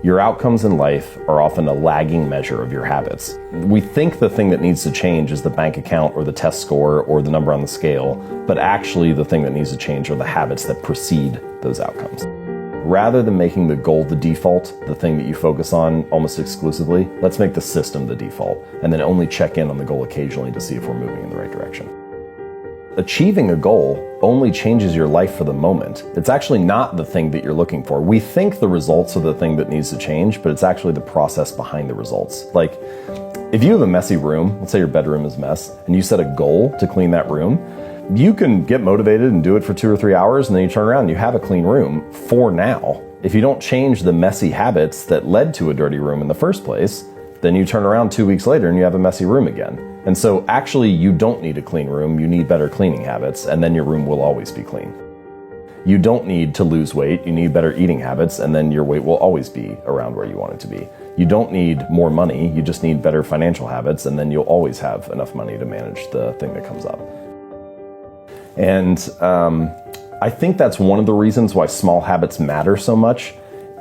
Your outcomes in life are often a lagging measure of your habits. We think the thing that needs to change is the bank account or the test score or the number on the scale, but actually the thing that needs to change are the habits that precede those outcomes. Rather than making the goal the default, the thing that you focus on almost exclusively, let's make the system the default, and then only check in on the goal occasionally to see if we're moving in the right direction. Achieving a goal only changes your life for the moment. It's actually not the thing that you're looking for. We think the results are the thing that needs to change, but it's actually the process behind the results. Like, if you have a messy room, let's say your bedroom is a mess, and you set a goal to clean that room, you can get motivated and do it for 2 or 3 hours, and then you turn around and you have a clean room for now. If you don't change the messy habits that led to a dirty room in the first place, then you turn around 2 weeks later and you have a messy room again. And so actually you don't need a clean room, you need better cleaning habits, and then your room will always be clean. You don't need to lose weight, you need better eating habits, and then your weight will always be around where you want it to be. You don't need more money, you just need better financial habits, and then you'll always have enough money to manage the thing that comes up. And I think that's one of the reasons why small habits matter so much.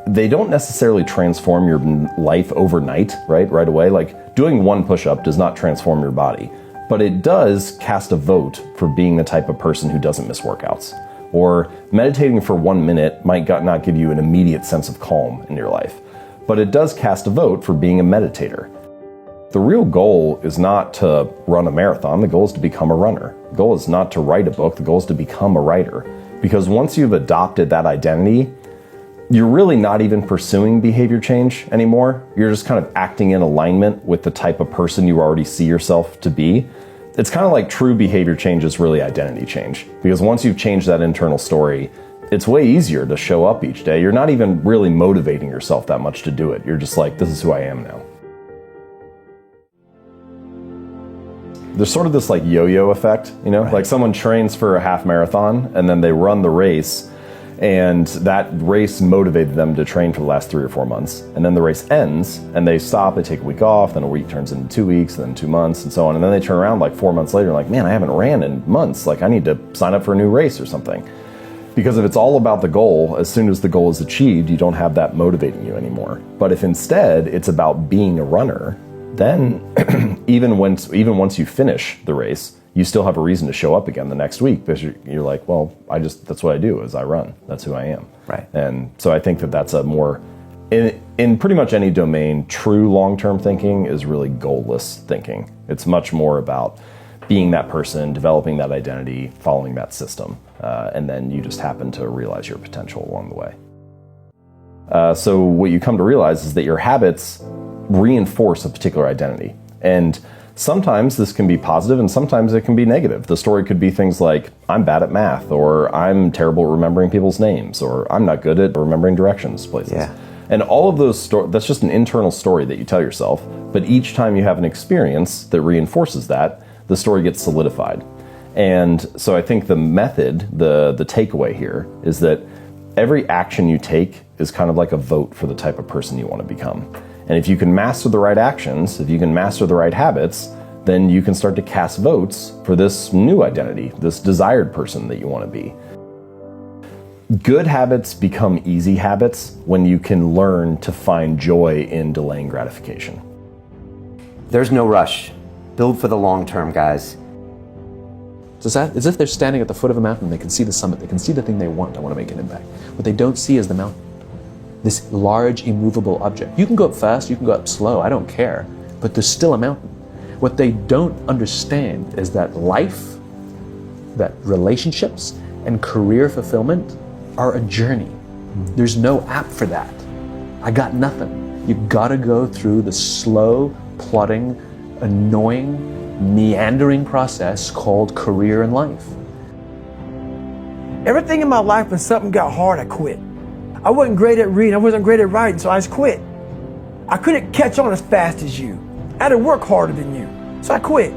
They don't necessarily transform your life overnight, right away. Like, doing one push-up does not transform your body, but it does cast a vote for being the type of person who doesn't miss workouts. Or meditating for 1 minute might not give you an immediate sense of calm in your life, but it does cast a vote for being a meditator. The real goal is not to run a marathon, the goal is to become a runner. The goal is not to write a book, the goal is to become a writer. Because once you've adopted that identity, you're really not even pursuing behavior change anymore. You're just kind of acting in alignment with the type of person you already see yourself to be. It's kind of like true behavior change is really identity change. Because once you've changed that internal story, it's way easier to show up each day. You're not even really motivating yourself that much to do it. You're just like, this is who I am now. There's sort of this like yo-yo effect, you know, like someone trains for a half marathon and then they run the race, and that race motivated them to train for the last 3 or 4 months. And then the race ends and they stop, they take a week off, then a week turns into 2 weeks, then 2 months and so on. And then they turn around like 4 months later, like, man, I haven't ran in months. Like, I need to sign up for a new race or something. Because if it's all about the goal, as soon as the goal is achieved, you don't have that motivating you anymore. But if instead it's about being a runner, then even once you finish the race, you still have a reason to show up again the next week, because you're like, well, that's what I do is I run. That's who I am. Right. And so I think that that's a more, in pretty much any domain, true long-term thinking is really goalless thinking. It's much more about being that person, developing that identity, following that system, and then you just happen to realize your potential along the way. So what you come to realize is that your habits reinforce a particular identity. And sometimes this can be positive and sometimes it can be negative. The story could be things like, I'm bad at math, or I'm terrible at remembering people's names, or I'm not good at remembering directions to places. Yeah. And all of those that's just an internal story that you tell yourself, but each time you have an experience that reinforces that, the story gets solidified. And so I think the method, the takeaway here is that every action you take is kind of like a vote for the type of person you want to become. And if you can master the right actions, if you can master the right habits, then you can start to cast votes for this new identity, this desired person that you want to be. Good habits become easy habits when you can learn to find joy in delaying gratification. There's no rush. Build for the long term, guys. It's as if they're standing at the foot of a mountain. They can see the summit. They can see the thing they want. I want to make an impact. What they don't see is the mountain. This large, immovable object. You can go up fast, you can go up slow, I don't care, but there's still a mountain. What they don't understand is that life, that relationships, and career fulfillment are a journey. There's no app for that. I got nothing. You gotta go through the slow, plodding, annoying, meandering process called career and life. Everything in my life, when something got hard, I quit. I wasn't great at reading, I wasn't great at writing, so I just quit. I couldn't catch on as fast as you. I had to work harder than you, so I quit.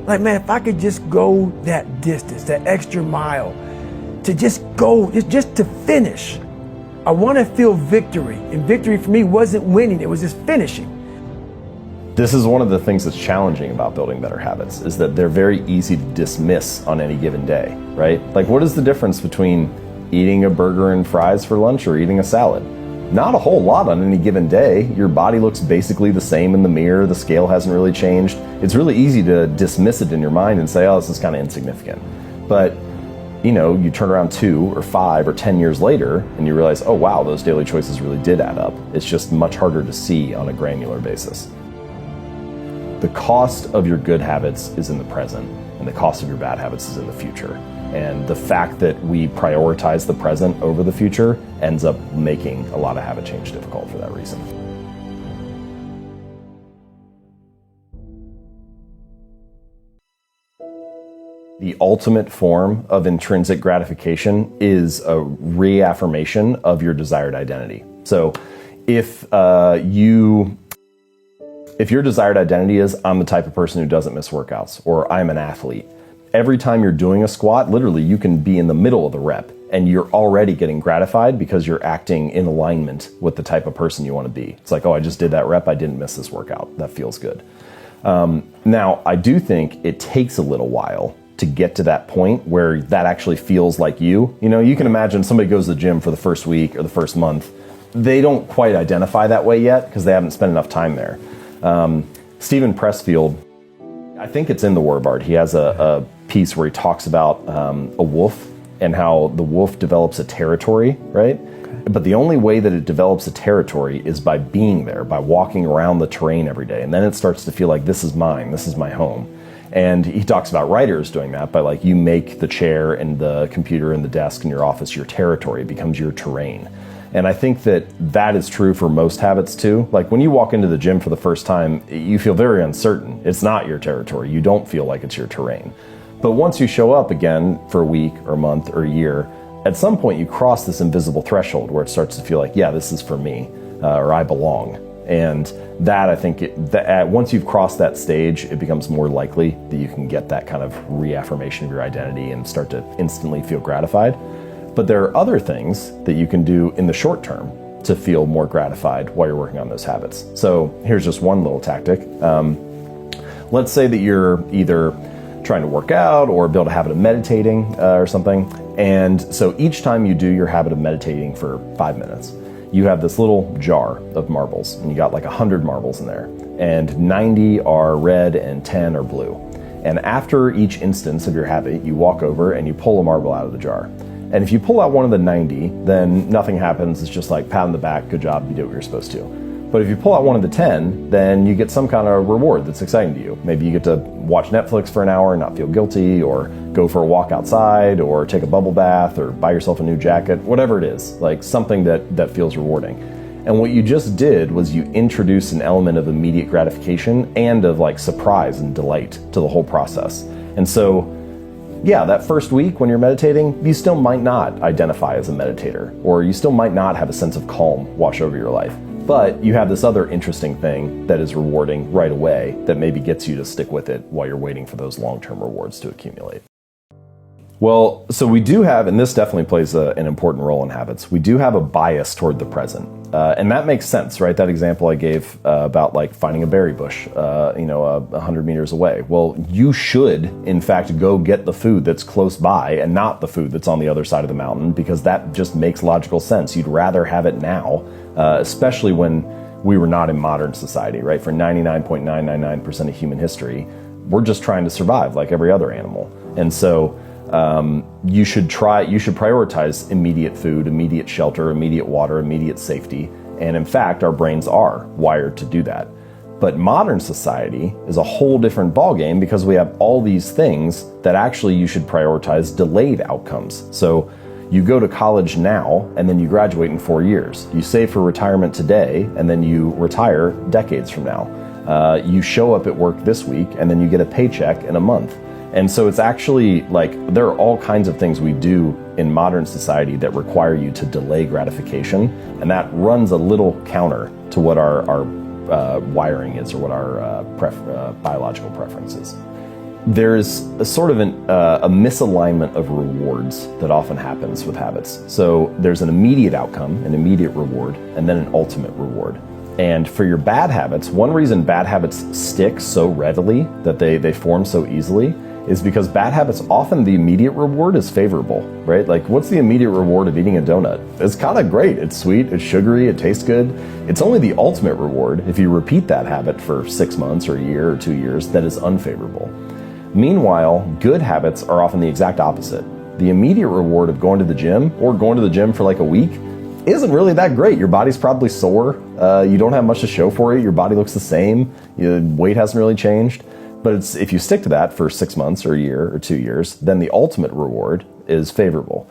Like, man, if I could just go that distance, that extra mile, to just go, just to finish. I want to feel victory, and victory for me wasn't winning, it was just finishing. This is one of the things that's challenging about building better habits, is that they're very easy to dismiss on any given day, right? Like, what is the difference between eating a burger and fries for lunch or eating a salad? Not a whole lot on any given day. Your body looks basically the same in the mirror. The scale hasn't really changed. It's really easy to dismiss it in your mind and say, oh, this is kind of insignificant. But you turn around 2 or 5 or 10 years later and you realize, oh wow, those daily choices really did add up. It's just much harder to see on a granular basis. The cost of your good habits is in the present, and the cost of your bad habits is in the future. And the fact that we prioritize the present over the future ends up making a lot of habit change difficult for that reason. The ultimate form of intrinsic gratification is a reaffirmation of your desired identity. So if your desired identity is, I'm the type of person who doesn't miss workouts, or I'm an athlete, every time you're doing a squat, literally you can be in the middle of the rep and you're already getting gratified because you're acting in alignment with the type of person you want to be. It's like, oh, I just did that rep, I didn't miss this workout. That feels good. Now, I do think it takes a little while to get to that point where that actually feels like you. You can imagine somebody goes to the gym for the first week or the first month. They don't quite identify that way yet because they haven't spent enough time there. Stephen Pressfield, I think it's in the Warbard, he has a piece where he talks about a wolf and how the wolf develops a territory, right? Okay. But the only way that it develops a territory is by being there, by walking around the terrain every day. And then it starts to feel like, this is mine, this is my home. And he talks about writers doing that by you make the chair and the computer and the desk in your office your territory, it becomes your terrain. And I think that is true for most habits too. Like when you walk into the gym for the first time, you feel very uncertain. It's not your territory. You don't feel like it's your terrain. But once you show up again for a week or a month or a year, at some point you cross this invisible threshold where it starts to feel like, yeah, this is for me, or I belong. And that, I think, once you've crossed that stage, it becomes more likely that you can get that kind of reaffirmation of your identity and start to instantly feel gratified. But there are other things that you can do in the short term to feel more gratified while you're working on those habits. So here's just one little tactic. Let's say that you're either trying to work out or build a habit of meditating or something. And so each time you do your habit of meditating for 5 minutes, you have this little jar of marbles, and you got 100 marbles in there, and 90 are red and 10 are blue. And after each instance of your habit, you walk over and you pull a marble out of the jar. And if you pull out one of the 90, then nothing happens. It's just pat on the back, good job, you did what you're supposed to. But if you pull out one of the 10, then you get some kind of reward that's exciting to you. Maybe you get to watch Netflix for an hour and not feel guilty, or go for a walk outside, or take a bubble bath, or buy yourself a new jacket, whatever it is, something that feels rewarding. And what you just did was you introduced an element of immediate gratification and of surprise and delight to the whole process. And so, yeah, that first week when you're meditating, you still might not identify as a meditator, or you still might not have a sense of calm wash over your life. But you have this other interesting thing that is rewarding right away that maybe gets you to stick with it while you're waiting for those long-term rewards to accumulate. Well, so we do have, and this definitely plays an important role in habits, we do have a bias toward the present. And that makes sense, right? That example I gave about finding a berry bush, 100 meters away. Well, you should, in fact, go get the food that's close by and not the food that's on the other side of the mountain, because that just makes logical sense. You'd rather have it now, especially when we were not in modern society, right? For 99.999% of human history, we're just trying to survive like every other animal. And so you should prioritize immediate food, immediate shelter, immediate water, immediate safety. And in fact, our brains are wired to do that. But modern society is a whole different ballgame, because we have all these things that actually you should prioritize delayed outcomes. So you go to college now, and then you graduate in 4 years. You save for retirement today, and then you retire decades from now. You show up at work this week, and then you get a paycheck in a month. And so it's actually there are all kinds of things we do in modern society that require you to delay gratification, and that runs a little counter to what our wiring is, or what our biological preference is. There's a sort of a misalignment of rewards that often happens with habits. So there's an immediate outcome, an immediate reward, and then an ultimate reward. And for your bad habits, one reason bad habits stick so readily, that they form so easily, is because bad habits, often the immediate reward is favorable, right? Like, what's the immediate reward of eating a donut? It's kind of great. It's sweet, it's sugary, it tastes good. It's only the ultimate reward, if you repeat that habit for 6 months or a year or 2 years, that is unfavorable. Meanwhile, good habits are often the exact opposite. The immediate reward of going to the gym, or going to the gym for like a week, isn't really that great. Your body's probably sore. You don't have much to show for it. Your body looks the same. Your weight hasn't really changed. But if you stick to that for 6 months or a year or 2 years, then the ultimate reward is favorable.